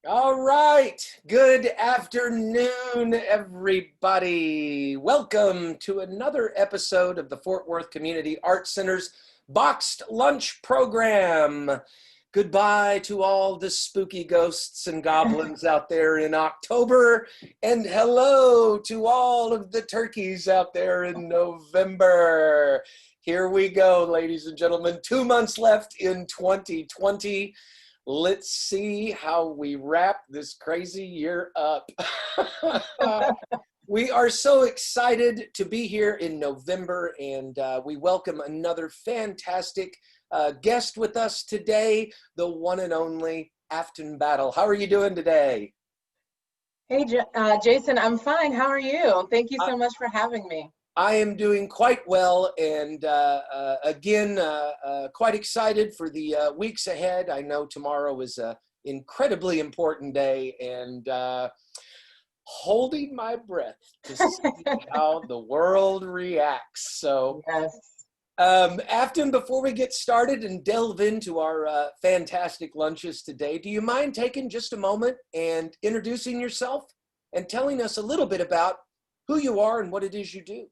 All right. Good afternoon, everybody. Welcome to another episode of the Fort Worth Community Arts Center's Boxed Lunch Program. Goodbye to all the spooky ghosts and goblins out there in October, and hello to all of the turkeys out there in November. Here we go, ladies and gentlemen. 2 months left in 2020. Let's see how we wrap this crazy year up. We are so excited to be here in November, and we welcome another fantastic guest with us today, the one and only Afton Battle. How are you doing today? Hey, Jason, I'm fine. How are you? Thank you so much for having me. I am doing quite well, and again, quite excited for the weeks ahead. I know tomorrow is an incredibly important day, and holding my breath to see how the world reacts. So, yes. Afton, before we get started and delve into our fantastic lunches today, do you mind taking just a moment and introducing yourself and telling us a little bit about who you are and what it is you do?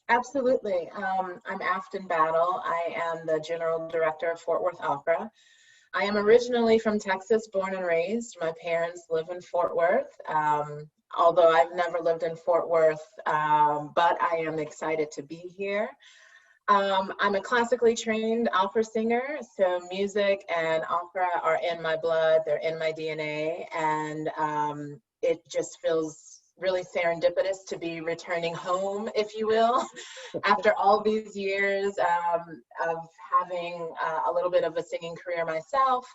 Absolutely. I'm Afton Battle. I am the General Director of Fort Worth Opera. I am originally from Texas, born and raised. My parents live in Fort Worth, although I've never lived in Fort Worth, but I am excited to be here. I'm a classically trained opera singer, so music and opera are in my blood, they're in my DNA, and it just feels really serendipitous to be returning home, if you will, after all these years of having a little bit of a singing career myself,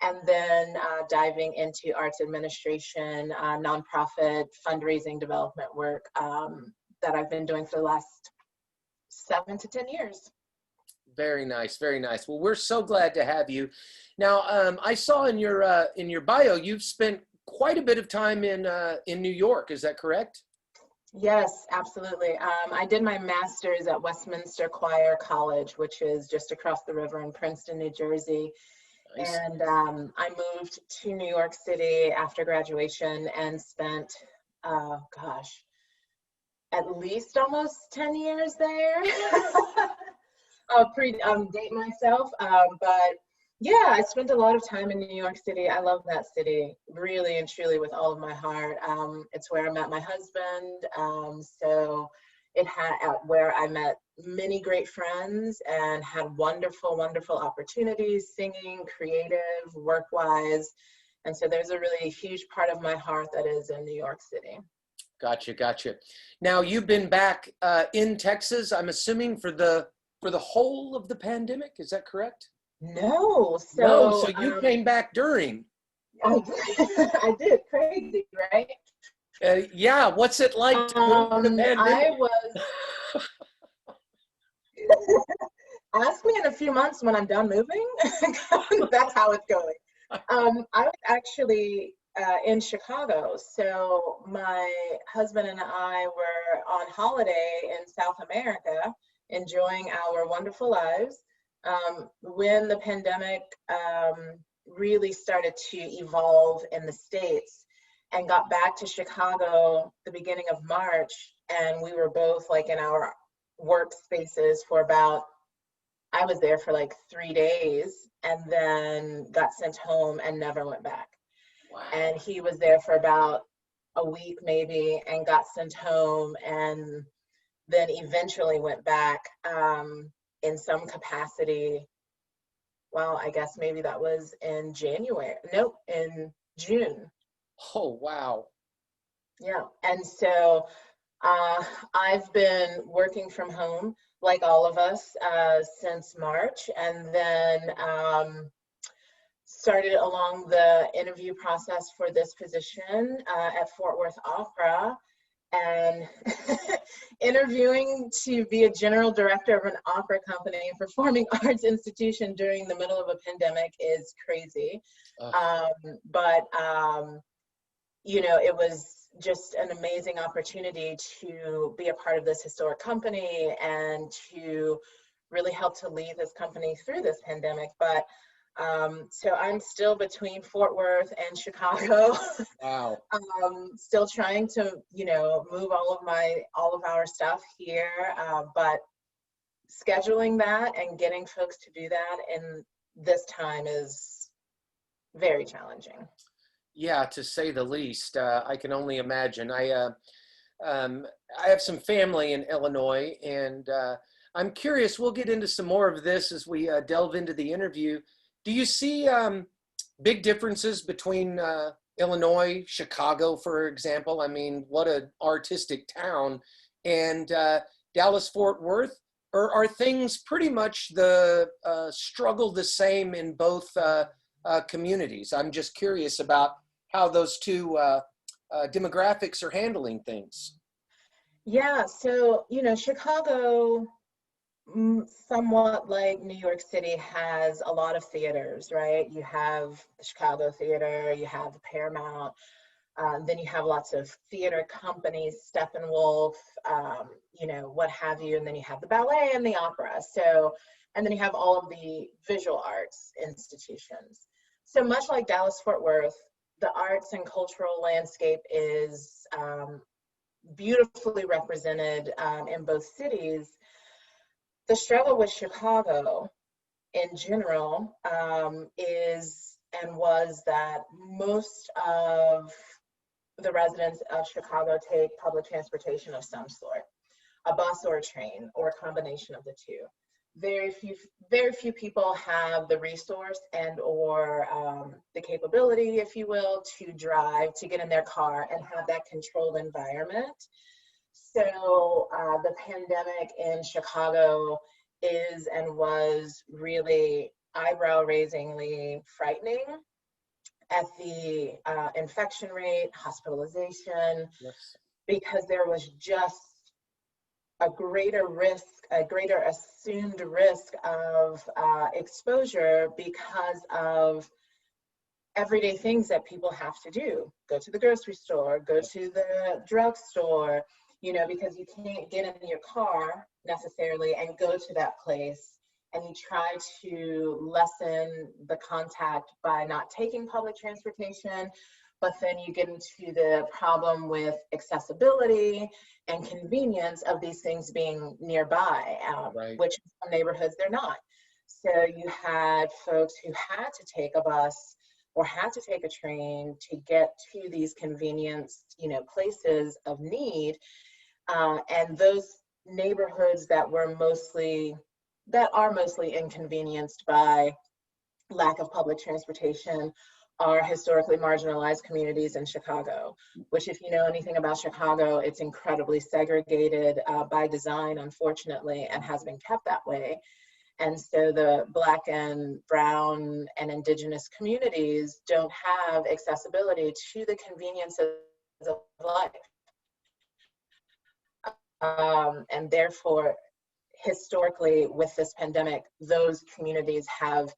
and then diving into arts administration, nonprofit fundraising development work that I've been doing for the last 7 to 10 years. Very nice, very nice. Well, we're so glad to have you. Now, I saw in your bio you've spent quite a bit of time in New York. Is that correct? Yes, absolutely. I did my master's at Westminster Choir College, which is just across the river in Princeton, New Jersey. Nice. And I moved to New York City after graduation and spent, at least almost 10 years there. I'll date myself, but yeah, I spent a lot of time in New York City. I love that city, really and truly, with all of my heart. It's where I met my husband. So it had where I met many great friends and had wonderful, wonderful opportunities, singing, creative, work-wise. And so there's a really huge part of my heart that is in New York City. Gotcha. Now you've been back in Texas, I'm assuming for the whole of the pandemic. Is that correct? No, so you came back during. I did. Crazy, right? Yeah. What's it like to the pandemic? I was. Ask me in a few months when I'm done moving. That's how it's going. I was actually in Chicago. So my husband and I were on holiday in South America, enjoying our wonderful lives. When the pandemic really started to evolve in the States, and got back to Chicago the beginning of March, and we were both like in our workspaces for I was there for like 3 days and then got sent home and never went back. Wow. And he was there for about a week maybe and got sent home and then eventually went back in some capacity. Well, I guess maybe that was in in June. Oh, wow. Yeah. And so I've been working from home like all of us since March, and then started along the interview process for this position at Fort Worth Opera, and interviewing to be a general director of an opera company and performing arts institution during the middle of a pandemic is crazy. You know, it was just an amazing opportunity to be a part of this historic company and to really help to lead this company through this pandemic. But So I'm still between Fort Worth and Chicago. Wow. Still trying to, move all of our stuff here, but scheduling that and getting folks to do that in this time is very challenging. Yeah, to say the least. I can only imagine. I have some family in Illinois, and I'm curious. We'll get into some more of this as we delve into the interview. Do you see big differences between Illinois, Chicago, for example? I mean, what an artistic town, and Dallas, Fort Worth. Or are things pretty much the struggle the same in both communities? I'm just curious about how those two demographics are handling things. Yeah, so, Chicago, somewhat like New York City, has a lot of theaters, right? You have the Chicago Theater, you have the Paramount, then you have lots of theater companies, Steppenwolf, what have you, and then you have the ballet and the opera. So, and then you have all of the visual arts institutions. So much like Dallas Fort Worth, the arts and cultural landscape is beautifully represented in both cities. The struggle with Chicago in general is and was that most of the residents of Chicago take public transportation of some sort, a bus or a train, or a combination of the two. Very few people have the resource and or the capability, if you will, to drive, to get in their car and have that controlled environment. So the pandemic in Chicago is and was really eyebrow-raisingly frightening at the infection rate, hospitalization, Yes. because there was just a greater risk, a greater assumed risk of exposure because of everyday things that people have to do. Go to the grocery store, go to the drugstore, because you can't get in your car necessarily and go to that place. And you try to lessen the contact by not taking public transportation, but then you get into the problem with accessibility and convenience of these things being nearby, Right. which in some neighborhoods they're not. So you had folks who had to take a bus or had to take a train to get to these convenience, places of need. And those neighborhoods that are mostly inconvenienced by lack of public transportation are historically marginalized communities in Chicago, which, if you know anything about Chicago, it's incredibly segregated by design, unfortunately, and has been kept that way. And so the Black and Brown and Indigenous communities don't have accessibility to the conveniences of life. And therefore, historically, with this pandemic, those communities have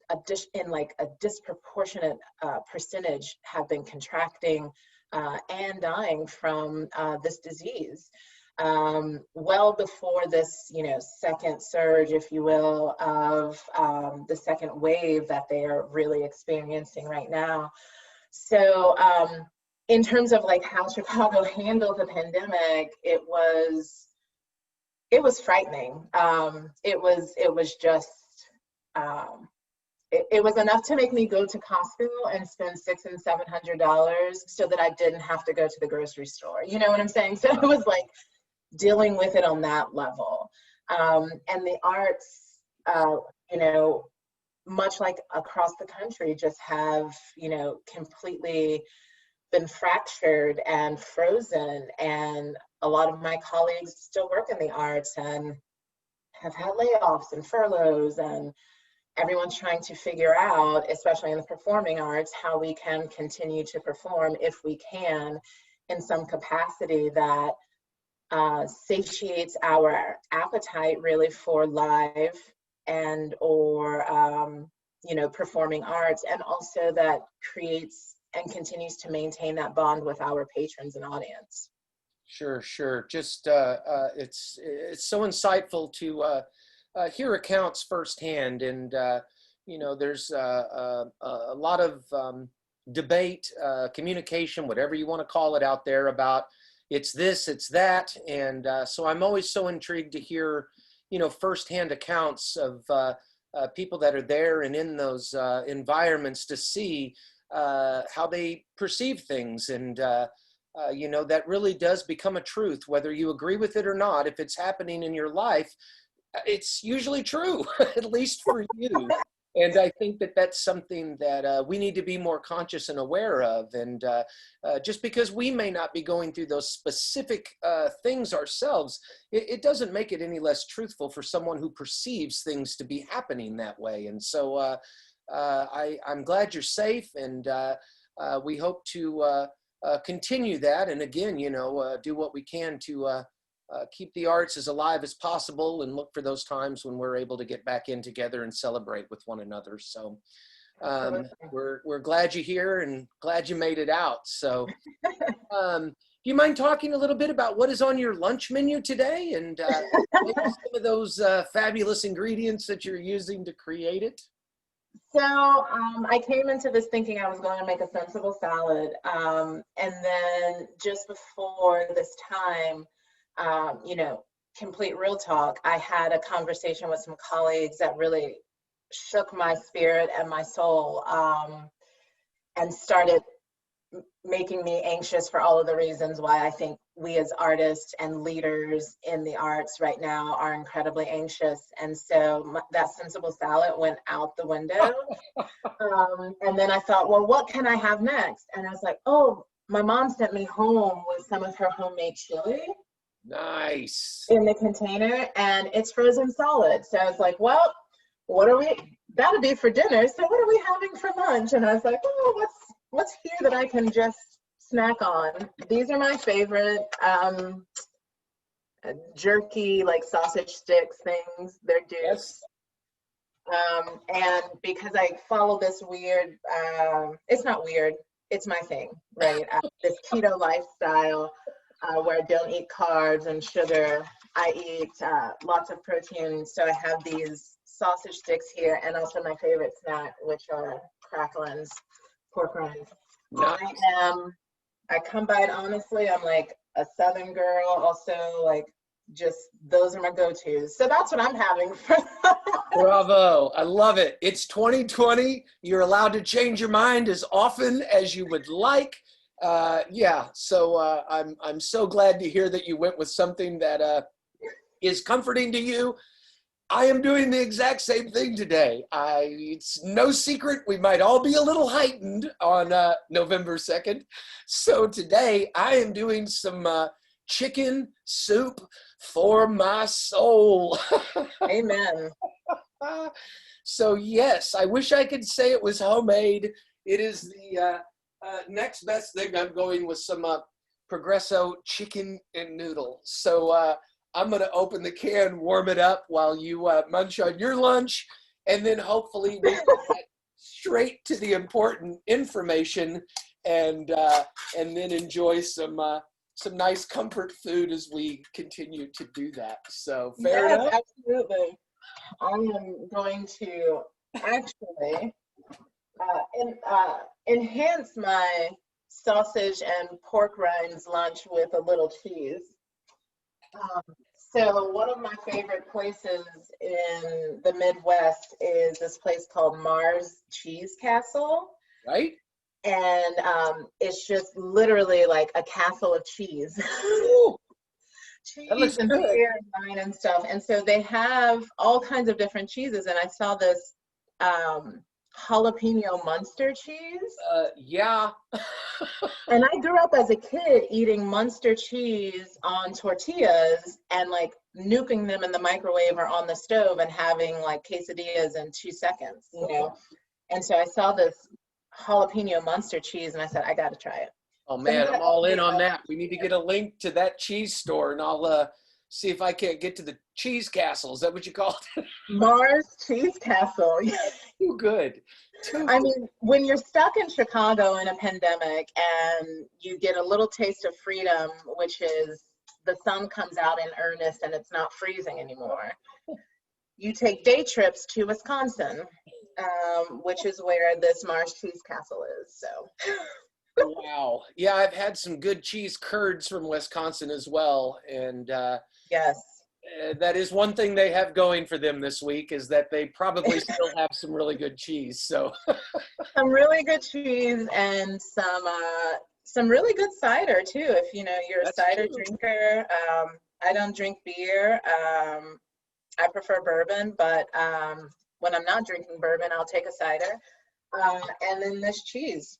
a disproportionate percentage have been contracting and dying from this disease. Well before this, second surge, if you will, of the second wave that they are really experiencing right now. So in terms of like how Chicago handled the pandemic, it was frightening. It was just, it was enough to make me go to Costco and spend $600 and $700 so that I didn't have to go to the grocery store. You know what I'm saying? So it was like dealing with it on that level. And the arts, much like across the country, just have, completely been fractured and frozen. And a lot of my colleagues still work in the arts and have had layoffs and furloughs, and everyone's trying to figure out, especially in the performing arts, how we can continue to perform, if we can, in some capacity that satiates our appetite really for live and or performing arts, and also that creates and continues to maintain that bond with our patrons and audience. Sure, sure. Just it's so insightful to hear accounts firsthand, and there's a lot of debate, communication, whatever you want to call it out there about it's this, it's that. And so I'm always so intrigued to hear, firsthand accounts of people that are there and in those environments to see how they perceive things. And, that really does become a truth, whether you agree with it or not. If it's happening in your life, it's usually true, at least for you. And I think that that's something that we need to be more conscious and aware of. And just because we may not be going through those specific things ourselves, it doesn't make it any less truthful for someone who perceives things to be happening that way. And so I'm glad you're safe, and we hope to continue that. And again, do what we can to keep the arts as alive as possible, and look for those times when we're able to get back in together and celebrate with one another. So we're glad you're here and glad you made it out. So do you mind talking a little bit about what is on your lunch menu today, and maybe some of those fabulous ingredients that you're using to create it? So I came into this thinking I was going to make a sensible salad. And then just before this time, complete real talk, I had a conversation with some colleagues that really shook my spirit and my soul, and started making me anxious for all of the reasons why I think we as artists and leaders in the arts right now are incredibly anxious. And so that sensible salad went out the window. And then I thought, well, what can I have next? And I was like, oh, my mom sent me home with some of her homemade chili. Nice. In the container, and it's frozen solid. So I was like, well, that'll be for dinner. So what are we having for lunch? And I was like, oh, what's here that I can just snack on? These are my favorite jerky, like sausage sticks things. They're dukes. Yes. And because I follow this weird, it's not weird, it's my thing, right? This keto lifestyle. Where I don't eat carbs and sugar. I eat lots of protein. So I have these sausage sticks here, and also my favorite snack, which are cracklins, pork rinds. Nice. I come by it honestly. I'm like a Southern girl, also like just those are my go-tos. So that's what I'm having. Bravo. I love it. It's 2020. You're allowed to change your mind as often as you would like. So I'm so glad to hear that you went with something that is comforting to you. I am doing the exact same thing today. It's no secret we might all be a little heightened on November 2nd. So today I am doing some chicken soup for my soul. Amen. So yes, I wish I could say it was homemade. It is the next best thing. I'm going with some Progresso chicken and noodle. So I'm going to open the can, warm it up while you munch on your lunch, and then hopefully we can get straight to the important information, and then enjoy some nice comfort food as we continue to do that. So fair enough? Absolutely. I am going to actually enhance my sausage and pork rinds lunch with a little cheese. So one of my favorite places in the Midwest is this place called Mars Cheese Castle. Right. And it's just literally like a castle of cheese. Cheese and beer and wine and stuff. And so they have all kinds of different cheeses. And I saw this jalapeno Munster cheese. Yeah. And I grew up as a kid eating Munster cheese on tortillas and like nuking them in the microwave or on the stove and having like quesadillas in 2 seconds, you know? And so I saw this jalapeno Munster cheese and I said, I got to try it. Oh man, I'm all in on that. We need to get a link to that cheese store, and I'll see if I can't get to the cheese castle. Is that what you call it? Mars Cheese Castle. Too good. I mean, when you're stuck in Chicago in a pandemic and you get a little taste of freedom, which is the sun comes out in earnest and it's not freezing anymore, you take day trips to Wisconsin. which is where this Mars cheese castle is. So. Wow. Yeah, I've had some good cheese curds from Wisconsin as well. And Yes. that is one thing they have going for them this week, is that they probably still have some really good cheese. So some really good cheese and some really good cider too. If you know you're a that's cider true. drinker, I don't drink beer. I prefer bourbon, but when I'm not drinking bourbon, I'll take a cider. And then this cheese.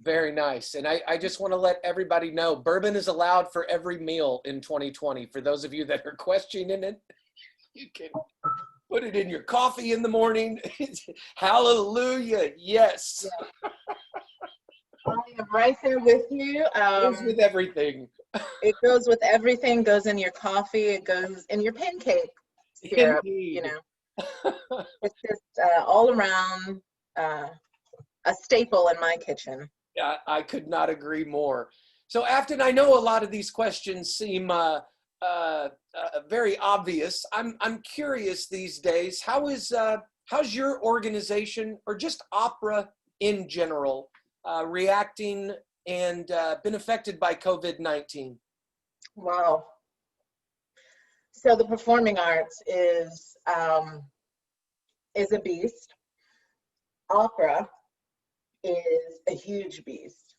Very nice. And I just want to let everybody know, bourbon is allowed for every meal in 2020. For those of you that are questioning it, you can put it in your coffee in the morning. Hallelujah. Yes. Yeah. I am right there with you. Goes with everything. It goes with everything, goes in your coffee, it goes in your pancake syrup, Indeed. you know. It's just all around a staple in my kitchen. I could not agree more. So Afton, I know a lot of these questions seem very obvious. I'm curious these days, how's your organization, or just opera in general, reacting and been affected by COVID-19? Wow. So the performing arts is a beast. Opera is a huge beast.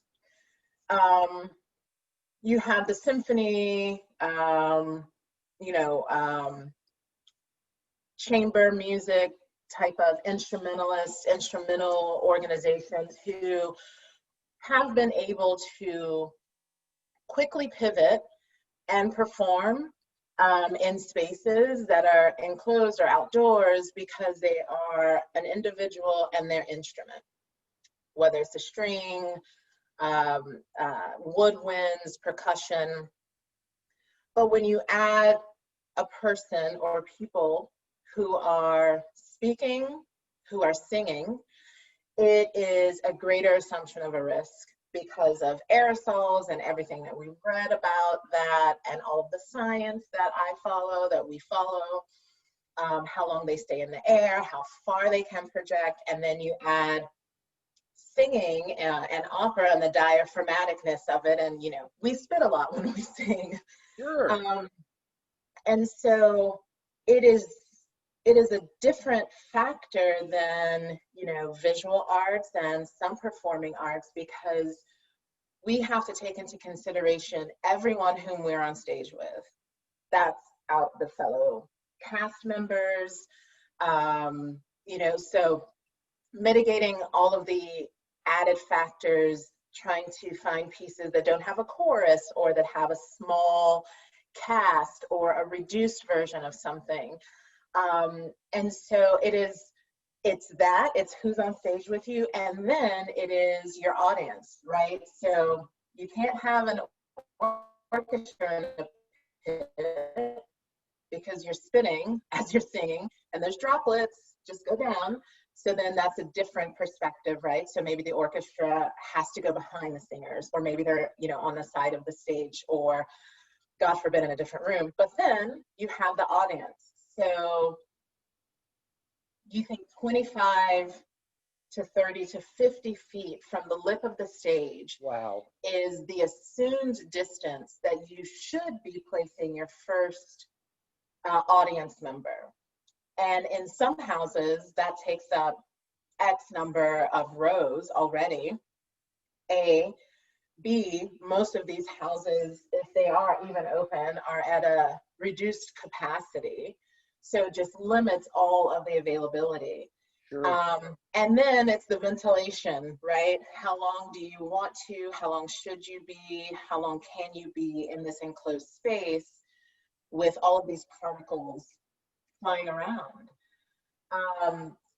You have the symphony, chamber music type of instrumental organizations who have been able to quickly pivot and perform in spaces that are enclosed or outdoors because they are an individual and their instrument, whether it's a string, woodwinds, percussion. But when you add a person or people who are speaking, who are singing, it is a greater assumption of a risk because of aerosols and everything that we read about that, and all of the science that we follow, how long they stay in the air, how far they can project, and then you add singing and opera and the diaphragmaticness of it, and we spit a lot when we sing. Sure. And so it is a different factor than visual arts and some performing arts, because we have to take into consideration everyone whom we're on stage with. That's out the fellow cast members, so mitigating all of the added factors, trying to find pieces that don't have a chorus or that have a small cast or a reduced version of something. And so it's who's on stage with you, and then it is your audience, right? So you can't have an orchestra in a pit because you're spinning as you're singing, and there's droplets just go down. So then that's a different perspective, right? So maybe the orchestra has to go behind the singers, or maybe they're, on the side of the stage, or God forbid in a different room. But then you have the audience. So you think 25 to 30 to 50 feet from the lip of the stage. Wow. Is the assumed distance that you should be placing your first audience member. And in some houses, that takes up X number of rows already. A. B, most of these houses, if they are even open, are at a reduced capacity. So it just limits all of the availability. Sure. And then it's the ventilation, right? How long do you want to? How long should you be? How long can you be in this enclosed space with all of these particles flying around?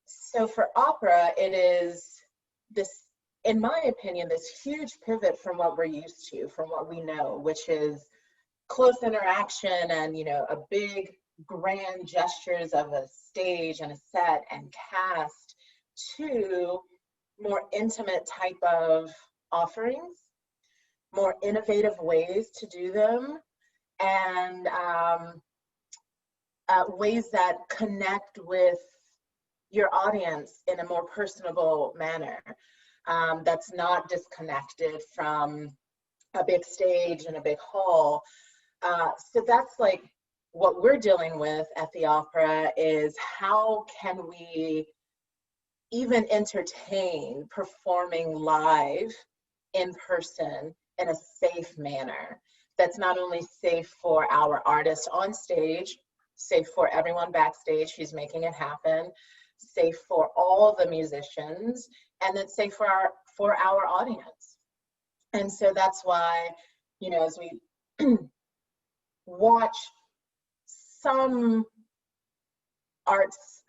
So for opera, it is this, in my opinion, this huge pivot from what we're used to, from what we know, which is close interaction and, a big grand gestures of a stage and a set and cast, to more intimate type of offerings, more innovative ways to do them, and ways that connect with your audience in a more personable manner, that's not disconnected from a big stage and a big hall. So that's like what we're dealing with at the opera, is how can we even entertain performing live in person in a safe manner that's not only safe for our artist on stage, safe for everyone backstage who's making it happen, safe for all the musicians, and then safe for our audience. And so that's why, you know, as we watch some arts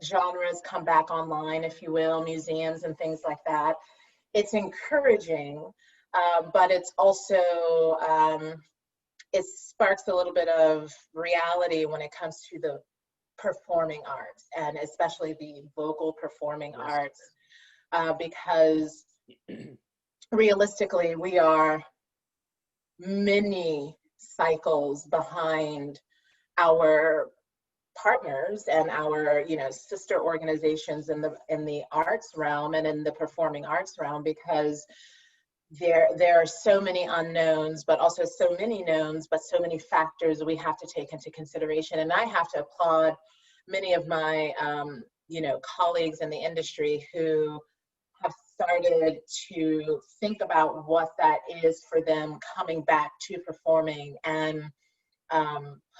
genres come back online, if you will, museums and things like that, it's encouraging, but it's also, it sparks a little bit of reality when it comes to the performing arts, and especially the vocal performing arts, because realistically, we are many cycles behind our partners and our, you know, sister organizations in the arts realm and in the performing arts realm, because there are so many unknowns, but also so many knowns, but so many factors we have to take into consideration. And I have to applaud many of my you know, colleagues in the industry who have started to think about what that is for them coming back to performing, and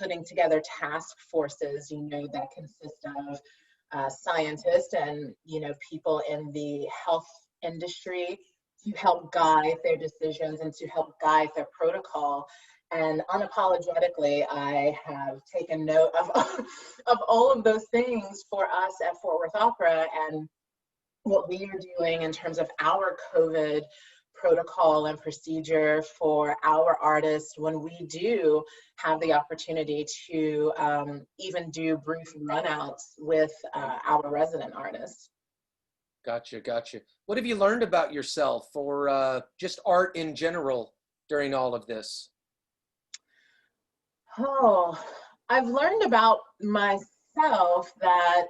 putting together task forces, you know, that consist of scientists and, you know, people in the health industry to help guide their decisions and to help guide their protocol. And unapologetically, I have taken note of all of those things for us at Fort Worth Opera, and what we are doing in terms of our COVID protocol and procedure for our artists when we do have the opportunity to even do brief runouts with our resident artists. Gotcha, gotcha. What have you learned about yourself, or just art in general, during all of this? Oh, I've learned about myself that,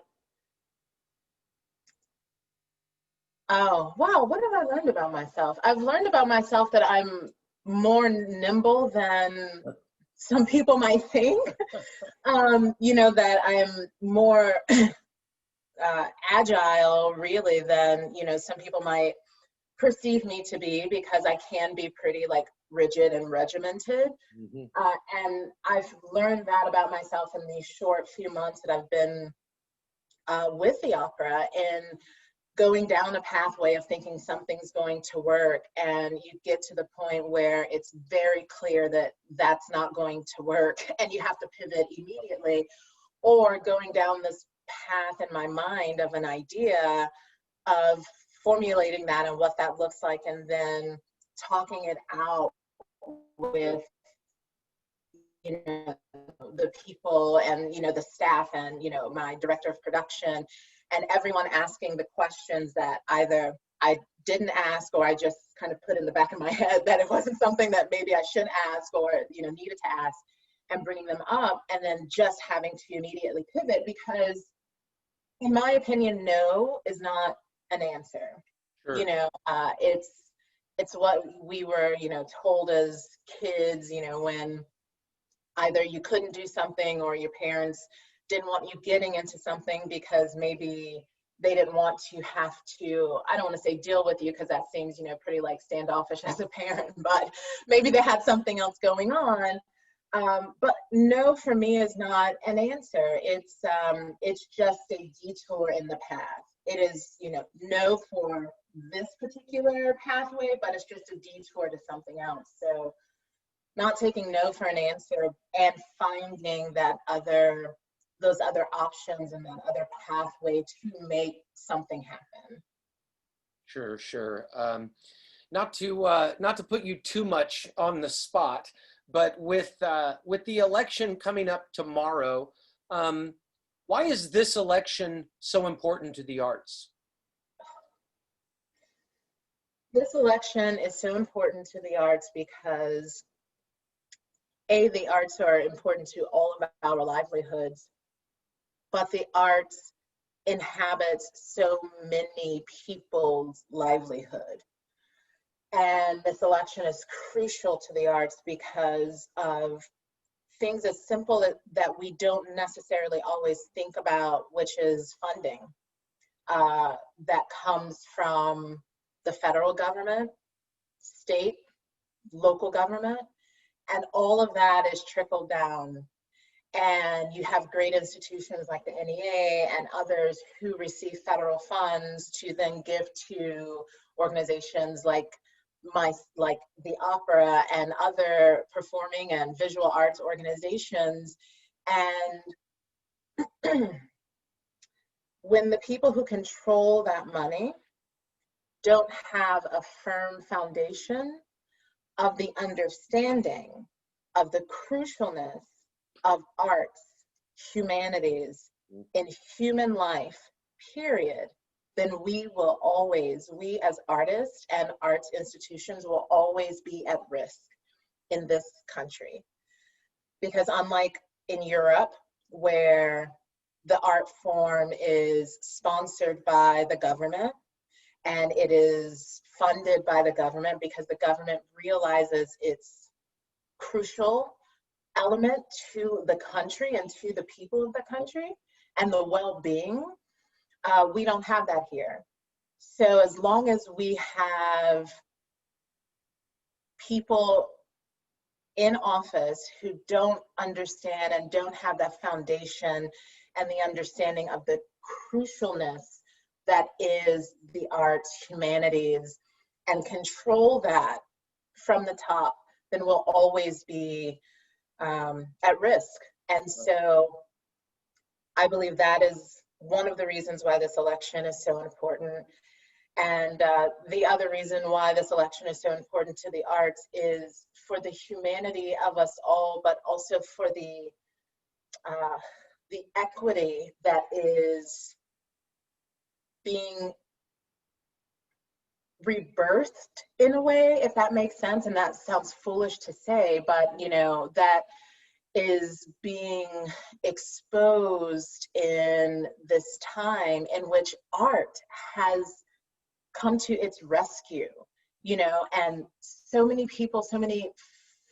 oh, wow, what have I learned about myself? I've learned about myself that I'm more nimble than some people might think. You know, that I'm more agile, really, than, you know, some people might perceive me to be, because I can be pretty, like, rigid and regimented. Mm-hmm. And I've learned that about myself in these short few months that I've been with the opera, and going down a pathway of thinking something's going to work, and you get to the point where it's very clear that that's not going to work and you have to pivot immediately, or going down this path in my mind of an idea of formulating that and what that looks like, and then talking it out with, you know, the people and, you know, the staff and, you know, my director of production, and everyone asking the questions that either I didn't ask or I just kind of put in the back of my head that it wasn't something that maybe I should ask or, you know, needed to ask, and bringing them up, and then just having to immediately pivot, because in my opinion, no is not an answer. Sure. You know, it's what we were, you know, told as kids, you know, when either you couldn't do something or your parents didn't want you getting into something because maybe they didn't want to have to, I don't want to say deal with you, because that seems, you know, pretty like standoffish as a parent, but maybe they had something else going on. But no, for me, is not an answer. It's just a detour in the path. It is, you know, no for this particular pathway, but it's just a detour to something else. So not taking no for an answer, and finding that those other options and that other pathway to make something happen. Sure, sure. Not to put you too much on the spot, but with the election coming up tomorrow, why is this election so important to the arts? This election is so important to the arts because, the arts are important to all of our livelihoods, but the arts inhabits so many people's livelihood. And this election is crucial to the arts because of things as simple that we don't necessarily always think about, which is funding that comes from the federal government, state, local government, and all of that is trickled down. And you have great institutions like the NEA and others who receive federal funds to then give to organizations like the opera and other performing and visual arts organizations. And when the people who control that money don't have a firm foundation of the understanding of the crucialness of arts, humanities, in human life, period, then we as artists and arts institutions will always be at risk in this country. Because unlike in Europe, where the art form is sponsored by the government and it is funded by the government because the government realizes its crucial element to the country and to the people of the country and the well-being, we don't have that here. So as long as we have people in office who don't understand and don't have that foundation and the understanding of the crucialness that is the arts, humanities, and control that from the top, then we'll always be at risk. And so I believe that is one of the reasons why this election is so important. And the other reason why this election is so important to the arts is for the humanity of us all, but also for the equity that is being rebirthed in a way, if that makes sense. And that sounds foolish to say, but that is being exposed in this time in which art has come to its rescue, and so many people, so many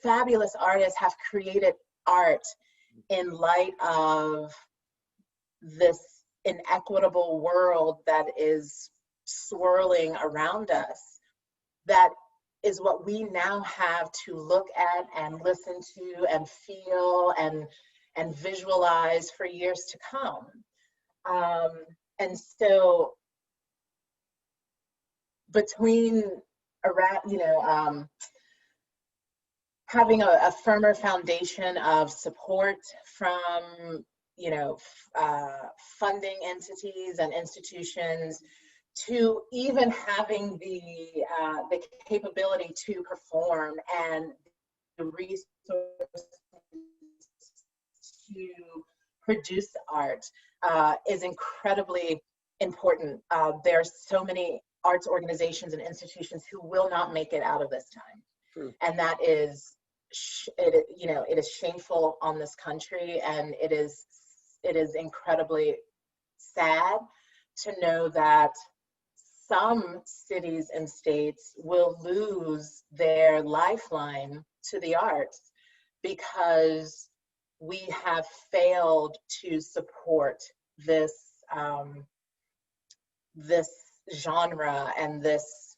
fabulous artists have created art in light of this inequitable world that is swirling around us. That is what we now have to look at and listen to and feel and visualize for years to come. And so between having a firmer foundation of support from funding entities and institutions, to even having the capability to perform and the resources to produce art is incredibly important. There are so many arts organizations and institutions who will not make it out of this time. True. And that is, it is shameful on this country, and it is incredibly sad to know that some cities and states will lose their lifeline to the arts because we have failed to support this this genre and this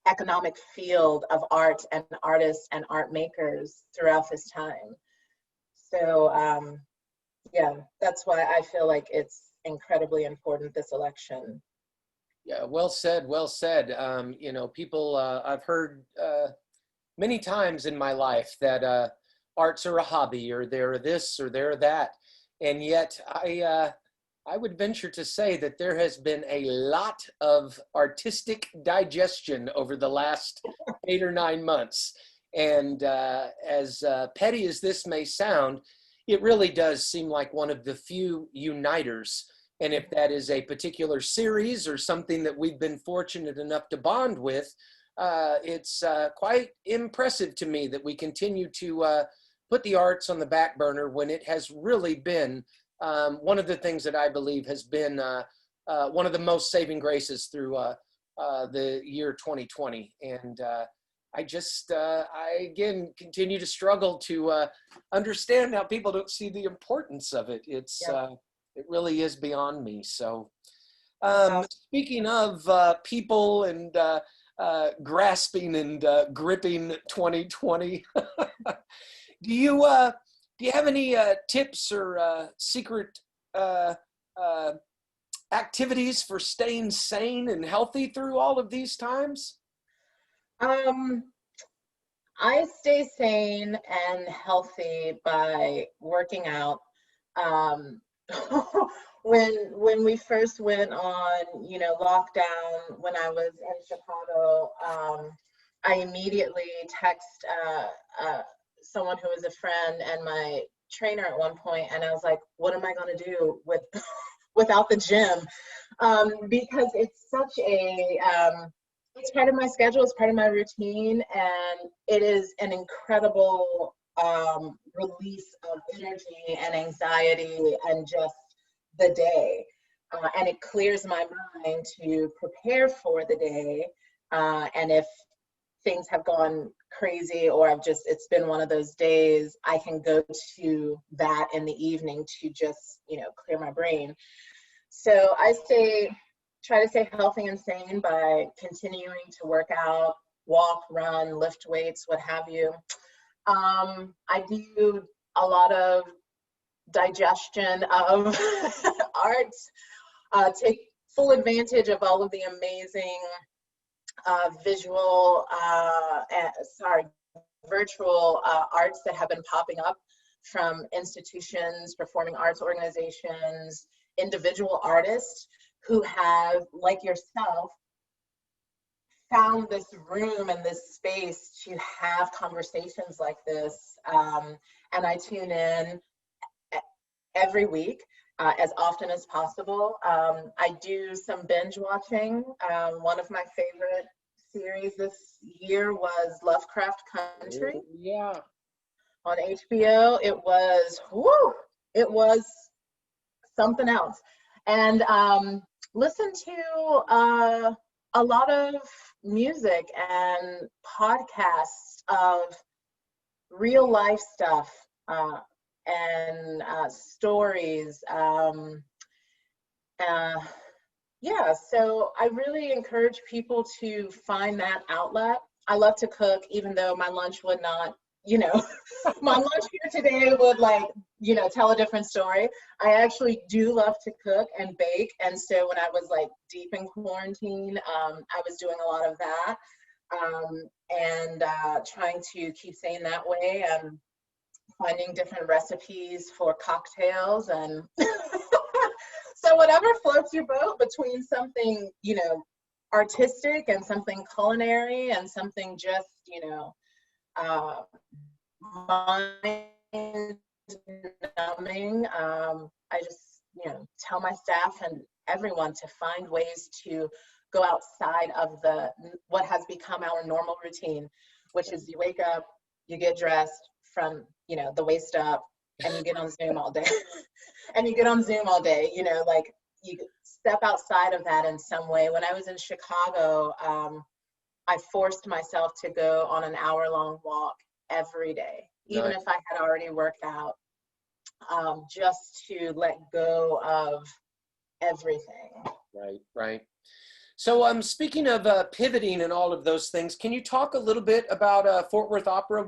economic field of art and artists and art makers throughout this time. So yeah, that's why I feel like it's incredibly important, this election. Yeah, well said, well said. People, I've heard many times in my life that arts are a hobby, or they're this or they're that. And yet I would venture to say that there has been a lot of artistic digestion over the last 8 or 9 months. And as petty as this may sound, it really does seem like one of the few uniters. And if that is a particular series or something that we've been fortunate enough to bond with, it's quite impressive to me that we continue to put the arts on the back burner when it has really been one of the things that I believe has been one of the most saving graces through the year 2020. And I again continue to struggle to understand how people don't see the importance of it. It really is beyond me. So speaking of people and grasping and gripping 2020, do you have any tips or secret activities for staying sane and healthy through all of these times? I stay sane and healthy by working out. When we first went on, lockdown, when I was in Chicago, I immediately text someone who was a friend and my trainer at one point, and I was like, what am I going to do without the gym? Because it's such a it's part of my schedule, it's part of my routine, and it is an incredible release of energy and anxiety and just the day. And it clears my mind to prepare for the day. And if things have gone crazy or it's been one of those days, I can go to that in the evening to just, clear my brain. So I try to stay healthy and sane by continuing to work out, walk, run, lift weights, what have you. I do a lot of digestion of arts, take full advantage of all of the amazing virtual arts that have been popping up from institutions, performing arts organizations, individual artists who have, like yourself, found this room and this space to have conversations like this. And I tune in every week as often as possible. I do some binge watching. One of my favorite series this year was Lovecraft Country. Yeah. On HBO. It was something else. And listen to a lot of music and podcasts of real life stuff and stories. So I really encourage people to find that outlet. I love to cook, even though my lunch would not, my lunch here today would tell a different story. I actually do love to cook and bake. And so when I was deep in quarantine, I was doing a lot of that and trying to keep sane that way and finding different recipes for cocktails. And so whatever floats your boat between something, artistic and something culinary and something just, mind numbing. I just, tell my staff and everyone to find ways to go outside of what has become our normal routine, which is you wake up, you get dressed from, the waist up, and you get on Zoom all day. You step outside of that in some way. When I was in Chicago, I forced myself to go on an hour-long walk every day, even if I had already worked out, just to let go of everything. Right. So speaking of pivoting and all of those things, can you talk a little bit about Fort Worth Opera?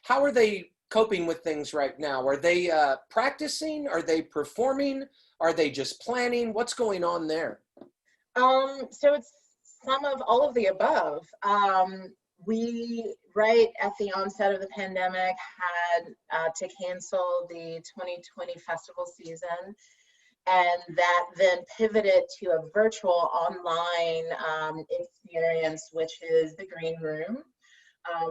How are they coping with things right now? Are they practicing? Are they performing? Are they just planning? What's going on there? So it's some of all of the above. We, right at the onset of the pandemic, had to cancel the 2020 festival season. And that then pivoted to a virtual online experience, which is the Green Room,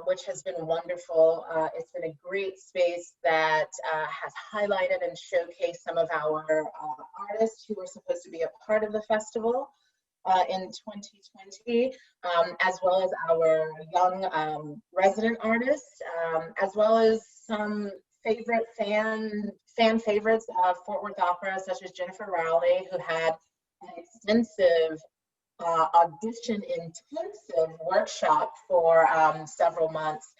which has been wonderful. It's been a great space that has highlighted and showcased some of our artists who were supposed to be a part of the festival in 2020, as well as our young resident artists, as well as some fan favorites of Fort Worth Opera, such as Jennifer Rowley, who had an extensive audition intensive workshop for several months.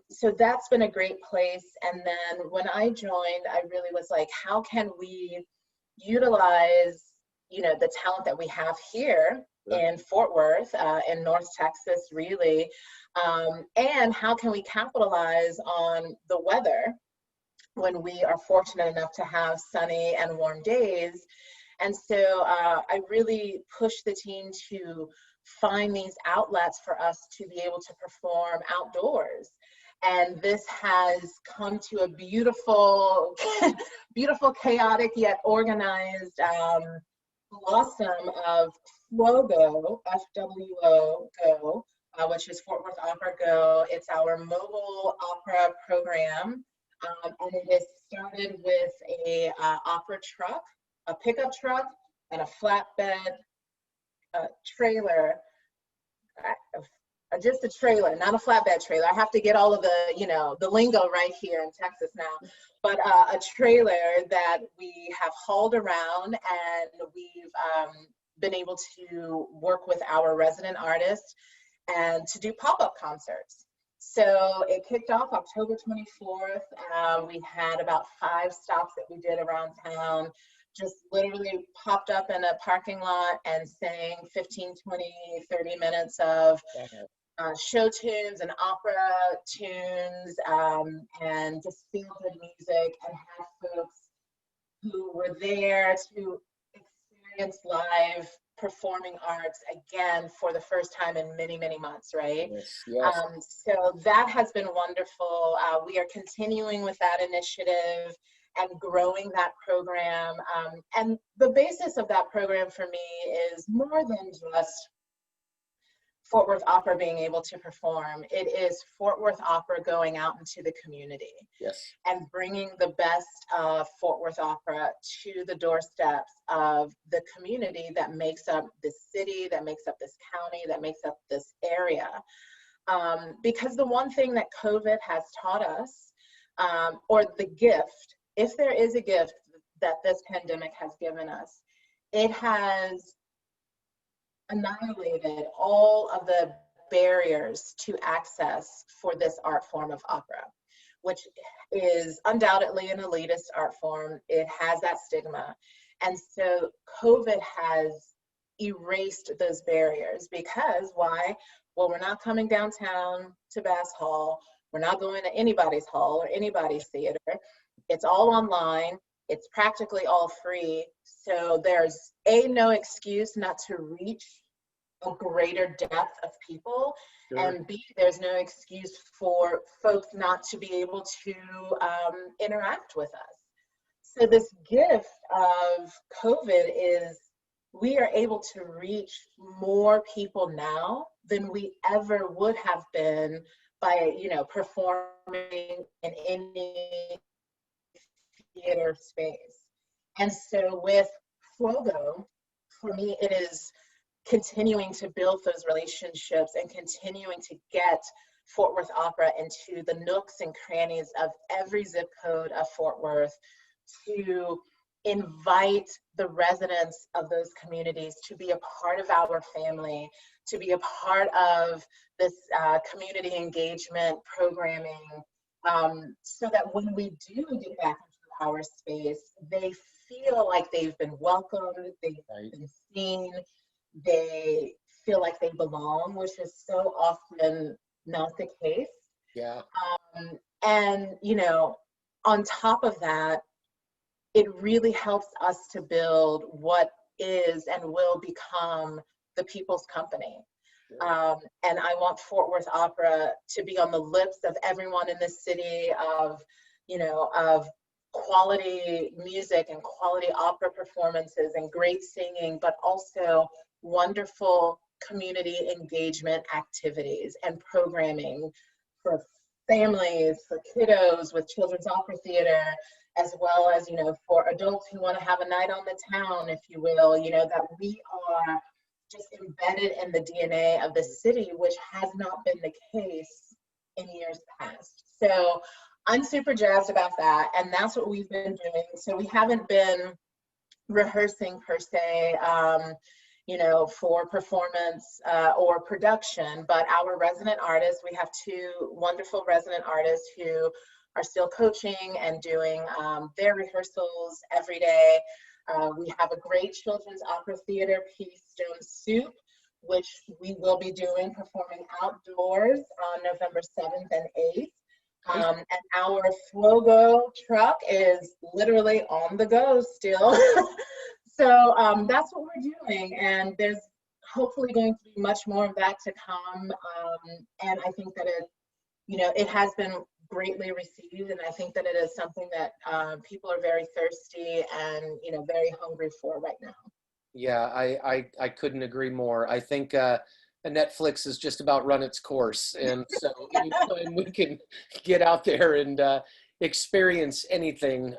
So that's been a great place. And then when I joined, I really was like, how can we utilize, the talent that we have here in Fort Worth, in North Texas, really, and how can we capitalize on the weather when we are fortunate enough to have sunny and warm days. And so I really pushed the team to find these outlets for us to be able to perform outdoors. And this has come to a beautiful, beautiful, chaotic yet organized blossom of FWOGO, F-W-O, Go, which is Fort Worth Opera Go. It's our mobile opera program. And it is started with a opera truck, a pickup truck, and a flatbed trailer, just a trailer, not a flatbed trailer. I have to get all of the, the lingo right here in Texas now, but a trailer that we have hauled around, and we've been able to work with our resident artists and to do pop-up concerts. So it kicked off October 24th. We had about 5 stops that we did around town, just literally popped up in a parking lot and sang 15, 20, 30 minutes of show tunes and opera tunes, and just feel good music, and had folks who were there to experience live performing arts again for the first time in many, many months, right? Yes, yes. So that has been wonderful. We are continuing with that initiative and growing that program. And the basis of that program for me is more than just Fort Worth Opera being able to perform. It is Fort Worth Opera going out into the community. Yes. And bringing the best of Fort Worth Opera to the doorsteps of the community that makes up this city, that makes up this county, that makes up this area. Because the one thing that COVID has taught us, or the gift, if there is a gift that this pandemic has given us, it has annihilated all of the barriers to access for this art form of opera, which is undoubtedly an elitist art form. It has that stigma. And so COVID has erased those barriers, because why? Well, we're not coming downtown to Bass Hall. We're not going to anybody's hall or anybody's theater. It's all online. It's practically all free. So there's no excuse not to reach a greater depth of people. Sure. And B, there's no excuse for folks not to be able to interact with us. So this gift of COVID is we are able to reach more people now than we ever would have been by, performing in any theater space. And so with FWOGO, for me, it is continuing to build those relationships and continuing to get Fort Worth Opera into the nooks and crannies of every zip code of Fort Worth, to invite the residents of those communities to be a part of our family, to be a part of this community engagement programming, so that when we do get back into our space, they feel like they've been welcomed, they've been seen, they feel like they belong, which is so often not the case. Yeah. And, on top of that, it really helps us to build what is and will become the people's company. Sure. And I want Fort Worth Opera to be on the lips of everyone in the city of quality music and quality opera performances and great singing, but also wonderful community engagement activities and programming for families, for kiddos with children's opera theater, as well as, for adults who want to have a night on the town, if you will, that we are just embedded in the DNA of the city, which has not been the case in years past. So I'm super jazzed about that, and that's what we've been doing. So we haven't been rehearsing per se, you know, for performance or production, but our resident artists, we have two wonderful resident artists who are still coaching and doing their rehearsals every day. We have a great children's opera theater piece, Stone Soup, which we will be doing, performing outdoors on November 7th and 8th. And our Flogo truck is literally on the go still. So that's what we're doing. And there's hopefully going to be much more of that to come. And I think that it, you know, it has been greatly received. And I think that it is something that people are very thirsty and, you know, very hungry for right now. Yeah, I couldn't agree more. I think Netflix has just about run its course. And so anytime we can get out there and experience anything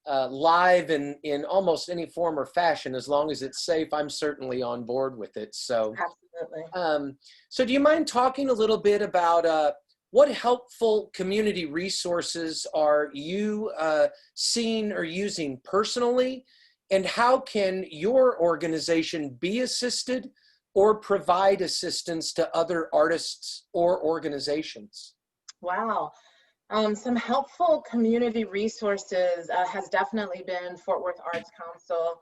live in almost any form or fashion, as long as it's safe, I'm certainly on board with it. So, absolutely. So do you mind talking a little bit about what helpful community resources are you seeing or using personally, and how can your organization be assisted or provide assistance to other artists or organizations? Wow. Some helpful community resources has definitely been Fort Worth Arts Council.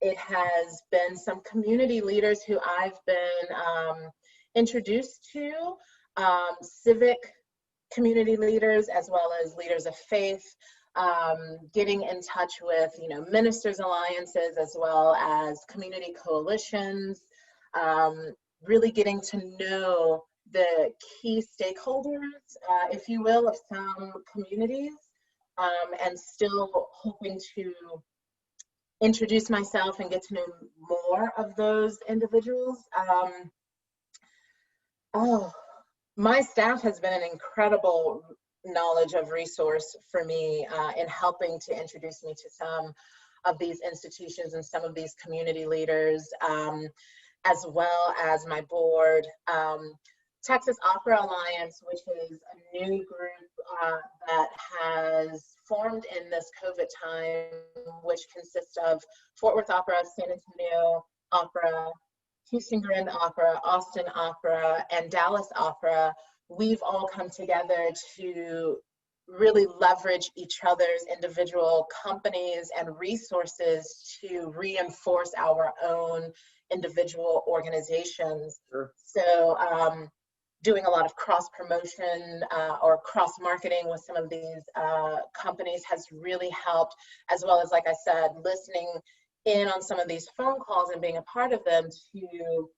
It has been some community leaders who I've been introduced to, civic community leaders as well as leaders of faith, getting in touch with, you know, ministers' alliances as well as community coalitions, really getting to know the key stakeholders, if you will, of some communities, and still hoping to introduce myself and get to know more of those individuals. My staff has been an incredible knowledge of resource for me in helping to introduce me to some of these institutions and some of these community leaders, as well as my board. Texas Opera Alliance, which is a new group that has formed in this COVID time, which consists of Fort Worth Opera, San Antonio Opera, Houston Grand Opera, Austin Opera, and Dallas Opera. We've all come together to really leverage each other's individual companies and resources to reinforce our own individual organizations. Sure. So doing a lot of cross promotion or cross marketing with some of these companies has really helped, as well as, like I said, listening in on some of these phone calls and being a part of them to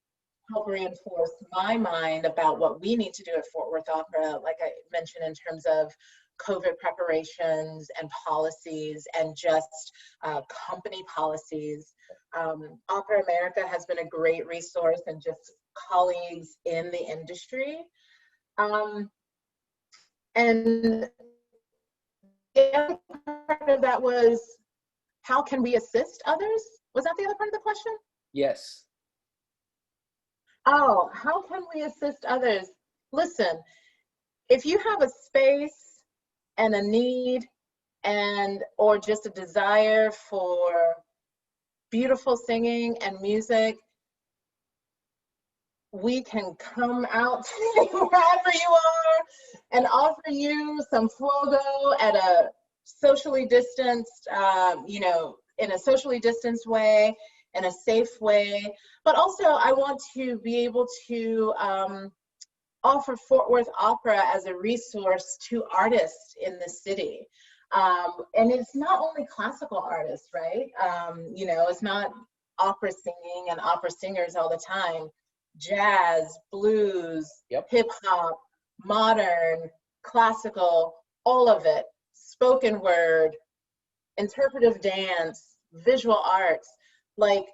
help reinforce my mind about what we need to do at Fort Worth Opera, like I mentioned, in terms of COVID preparations and policies and just company policies. Opera America has been a great resource, and just colleagues in the industry. And the other part of that was, how can we assist others? Was that the other part of the question? Yes. Oh, how can we assist others? Listen, if you have a space and a need and or just a desire for beautiful singing and music, we can come out wherever you are and offer you some Flogo at a socially distanced, you know, in a socially distanced way, in a safe way. But also I want to be able to offer Fort Worth Opera as a resource to artists in the city. And it's not only classical artists, right? You know, it's not opera singing and opera singers all the time. Jazz, blues, Yep. hip hop, modern, classical, all of it, spoken word, interpretive dance, visual arts. Like,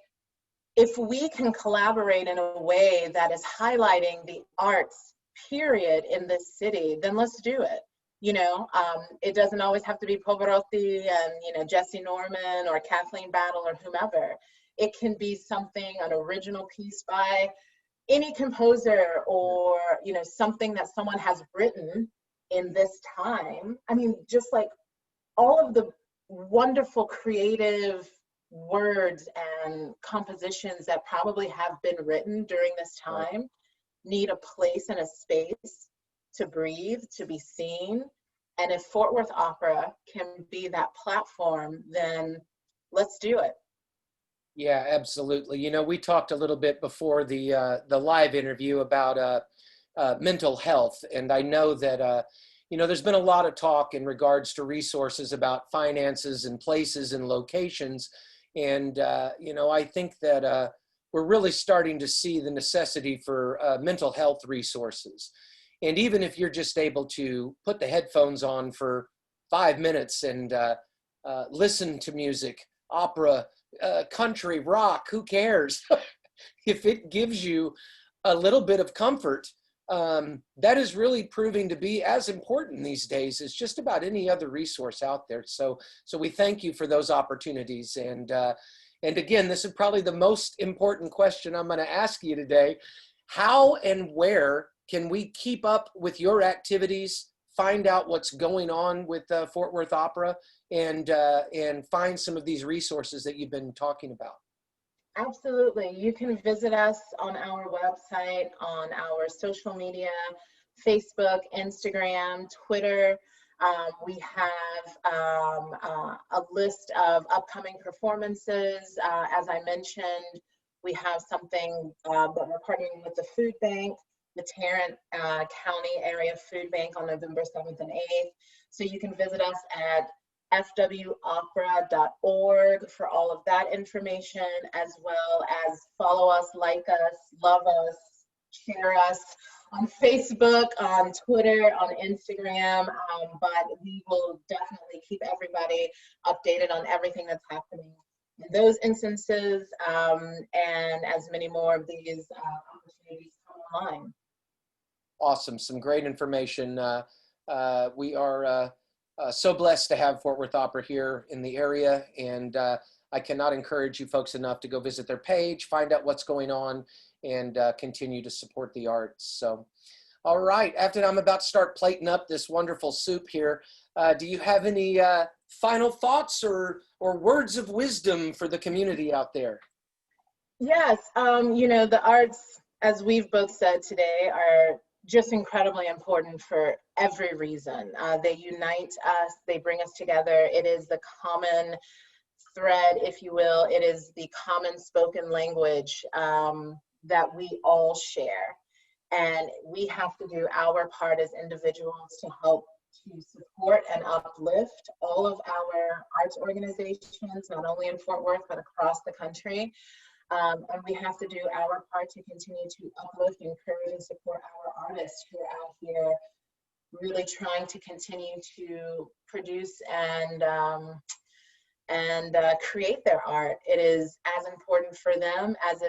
if we can collaborate in a way that is highlighting the arts, period, in this city, then let's do it. You know, it doesn't always have to be Pavarotti and, you know, Jesse Norman or Kathleen Battle or whomever. It can be something, an original piece by any composer, or, you know, something that someone has written in this time. I mean, just like all of the wonderful creative words and compositions that probably have been written during this time need a place and a space to breathe, to be seen. And if Fort Worth Opera can be that platform, then let's do it. Yeah, absolutely. You know, we talked a little bit before the live interview about mental health, and I know that you know, there's been a lot of talk in regards to resources about finances and places and locations, and you know, I think that we're really starting to see the necessity for mental health resources. And even if you're just able to put the headphones on for 5 minutes and listen to music, opera, country, rock, who cares? If it gives you a little bit of comfort, that is really proving to be as important these days as just about any other resource out there. So we thank you for those opportunities. And again, this is probably the most important question I'm going to ask you today. How and where can we keep up with your activities, find out what's going on with Fort Worth Opera, and find some of these resources that you've been talking about? Absolutely. You can visit us on our website, on our social media, Facebook, Instagram, Twitter. We have a list of upcoming performances. As I mentioned, we have something that we're partnering with the food bank, the Tarrant County Area Food Bank, on November 7th and 8th. So you can visit us at fwopera.org for all of that information, as well as follow us, like us, love us, share us on Facebook, on Twitter, on Instagram, but we will definitely keep everybody updated on everything that's happening in those instances, and as many more of these opportunities come online. Awesome. Some great information. We are so blessed to have Fort Worth Opera here in the area, and I cannot encourage you folks enough to go visit their page, find out what's going on, and continue to support the arts. So, all right, Afton, I'm about to start plating up this wonderful soup here. Do you have any final thoughts or words of wisdom for the community out there? Yes, you know, the arts, as we've both said today, are just incredibly important for every reason. They unite us, they bring us together. It is the common thread, if you will. It is the common spoken language that we all share. And we have to do our part as individuals to help to support and uplift all of our arts organizations, not only in Fort Worth, but across the country. And we have to do our part to continue to uplift, encourage, and support our artists who are out here really trying to continue to produce and create their art. It is as important for them as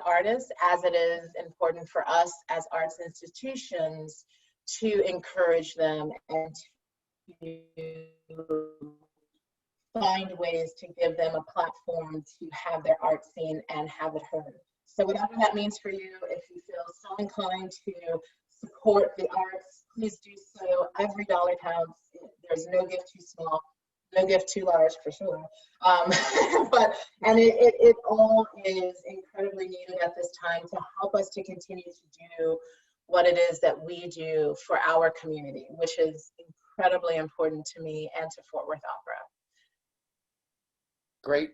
artists as it is important for us as arts institutions to encourage them and to find ways to give them a platform to have their art seen and have it heard. So whatever that means for you, if you feel so inclined to support the arts, please do so. Every dollar counts. There's no gift too small, no gift too large for sure. And it all is incredibly needed at this time to help us to continue to do what it is that we do for our community, which is incredibly important to me and to Fort Worth Opera.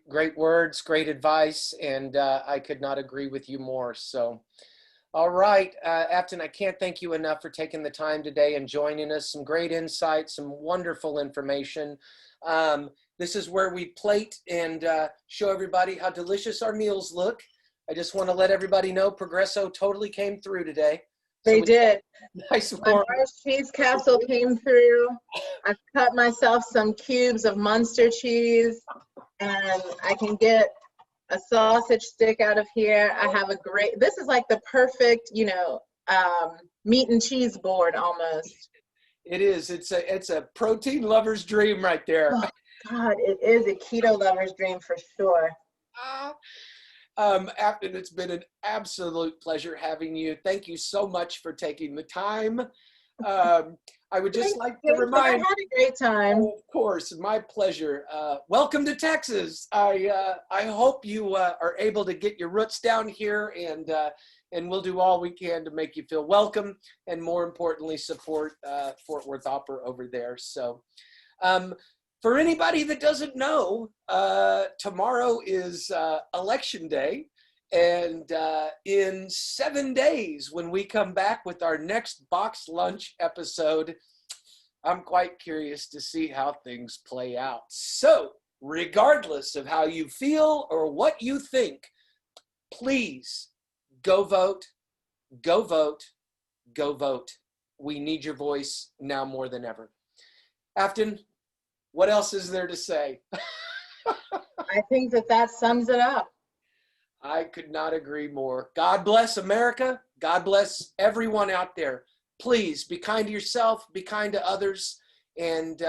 Great words, great advice, and I could not agree with you more. So, all right, Afton, I can't thank you enough for taking the time today and joining us. Some great insights, some wonderful information. This is where we plate and show everybody how delicious our meals look. I just want to let everybody know Progresso totally came through today. They did. Nice My warm. Irish cheese capsule came through. I've cut myself some cubes of Munster cheese, and I can get a sausage stick out of here. I have this is like the perfect, you know, meat and cheese board almost. It is. It's a protein lover's dream right there. Oh, God, it is a keto lover's dream for sure. Afton, it's been an absolute pleasure having you. Thank you so much for taking the time. I would just like to Thank you. I remind. had a great time. Oh, of course, my pleasure. Welcome to Texas. I hope you are able to get your roots down here, and we'll do all we can to make you feel welcome, and more importantly, support Fort Worth Opera over there. So, for anybody that doesn't know, tomorrow is Election Day. And in 7 days, when we come back with our next Box Lunch episode, I'm quite curious to see how things play out. So, regardless of how you feel or what you think, please go vote, go vote, go vote. We need your voice now more than ever. Afton, what else is there to say? I think that sums it up. I could not agree more. God bless America. God bless everyone out there. Please be kind to yourself, be kind to others, and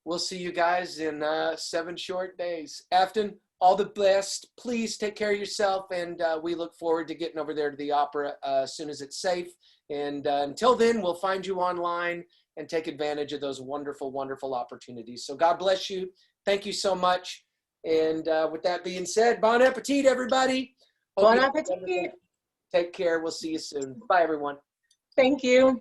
we'll see you guys in 7 short days. Afton, all the best. Please take care of yourself, and we look forward to getting over there to the opera as soon as it's safe. And until then, we'll find you online and take advantage of those wonderful, wonderful opportunities. So God bless you. Thank you so much. And with that being said, bon appetit, everybody. Bon appetit. Take care. We'll see you soon. Bye, everyone. Thank you.